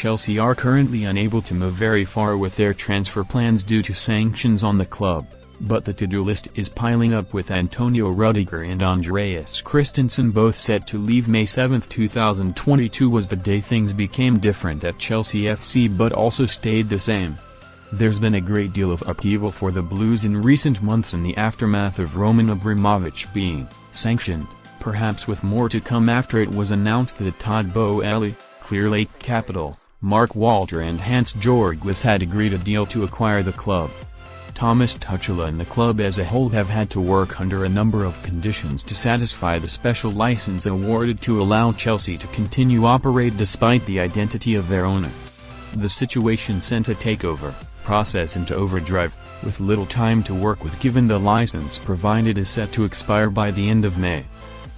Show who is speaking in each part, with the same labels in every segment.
Speaker 1: Chelsea are currently unable to move very far with their transfer plans due to sanctions on the club, but the to-do list is piling up with Antonio Rudiger and Andreas Christensen both set to leave. May 7, 2022 was the day things became different at Chelsea FC but also stayed the same. There's been a great deal of upheaval for the Blues in recent months in the aftermath of Roman Abramovich being sanctioned, perhaps with more to come after it was announced that Todd Boehly, Clearlake Capital, Walter and Hansjorg Wyss had agreed a deal to acquire the club. Thomas Tuchel and the club as a whole have had to work under a number of conditions to satisfy the special license awarded to allow Chelsea to continue operate despite the identity of their owner. The situation sent a takeover process into overdrive, with little time to work with given the license provided is set to expire by the end of May.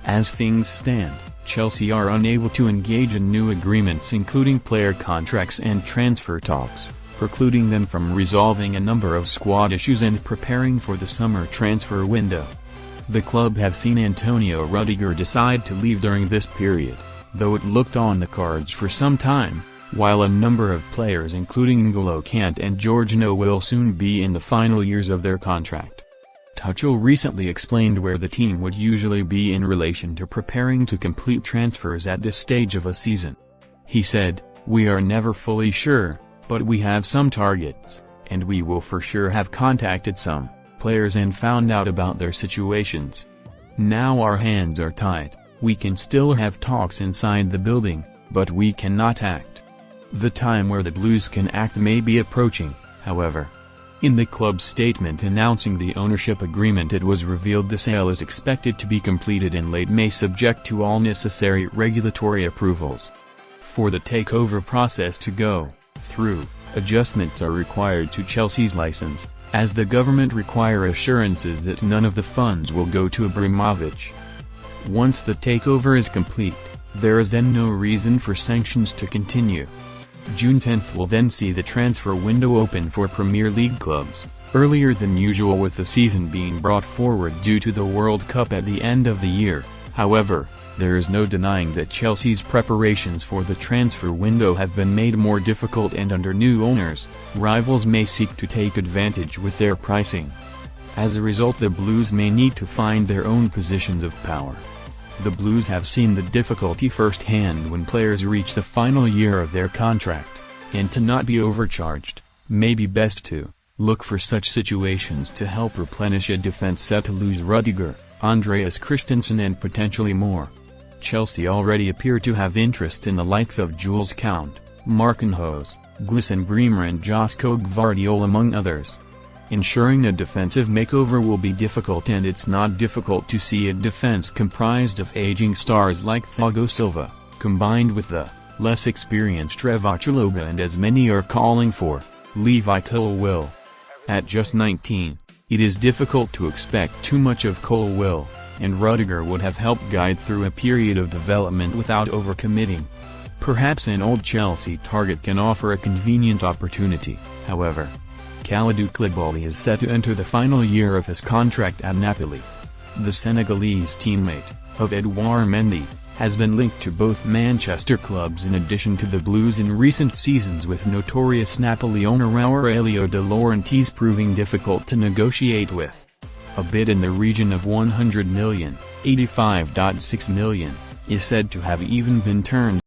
Speaker 1: As things stand, Chelsea are unable to engage in new agreements including player contracts and transfer talks, precluding them from resolving a number of squad issues and preparing for the summer transfer window. The club have seen Antonio Rudiger decide to leave during this period, though it looked on the cards for some time, while a number of players including N'Golo Kante and Jorginho will soon be in the final years of their contract. Tuchel recently explained where the team would usually be in relation to preparing to complete transfers at this stage of a season. He said, "We are never fully sure, but we have some targets, and we will for sure have contacted some players and found out about their situations. Now our hands are tied. We can still have talks inside the building, but we cannot act. The time where the Blues can act may be approaching, however." In the club's statement announcing the ownership agreement, it was revealed the sale is expected to be completed in late May subject to all necessary regulatory approvals. For the takeover process to go through, adjustments are required to Chelsea's license, as the government require assurances that none of the funds will go to Abramovich. Once the takeover is complete, there is then no reason for sanctions to continue. June 10 will then see the transfer window open for Premier League clubs, earlier than usual with the season being brought forward due to the World Cup at the end of the year. However, there is no denying that Chelsea's preparations for the transfer window have been made more difficult, and under new owners, rivals may seek to take advantage with their pricing. As a result, the Blues may need to find their own positions of power. The Blues have seen the difficulty firsthand when players reach the final year of their contract, and to not be overcharged, may be best to look for such situations to help replenish a defense set to lose Rudiger, Andreas Christensen and potentially more. Chelsea already appear to have interest in the likes of N'Golo Kante, N'Golo Wyss and Bremer and Josko Gvardiol among others. Ensuring a defensive makeover will be difficult, and it's not difficult to see a defense comprised of aging stars like Thiago Silva, combined with the less experienced Trevoh Chalobah and, as many are calling for, Levi Colwill. At just 19, it is difficult to expect too much of Colwill, and Rudiger would have helped guide through a period of development without overcommitting. Perhaps an old Chelsea target can offer a convenient opportunity, however. Kalidou Koulibaly is set to enter the final year of his contract at Napoli. The Senegalese teammate of Edouard Mendy has been linked to both Manchester clubs in addition to the Blues in recent seasons, with notorious Napoli owner Aurelio De Laurentiis proving difficult to negotiate with. A bid in the region of €100 million, €85.6 million, is said to have even been turned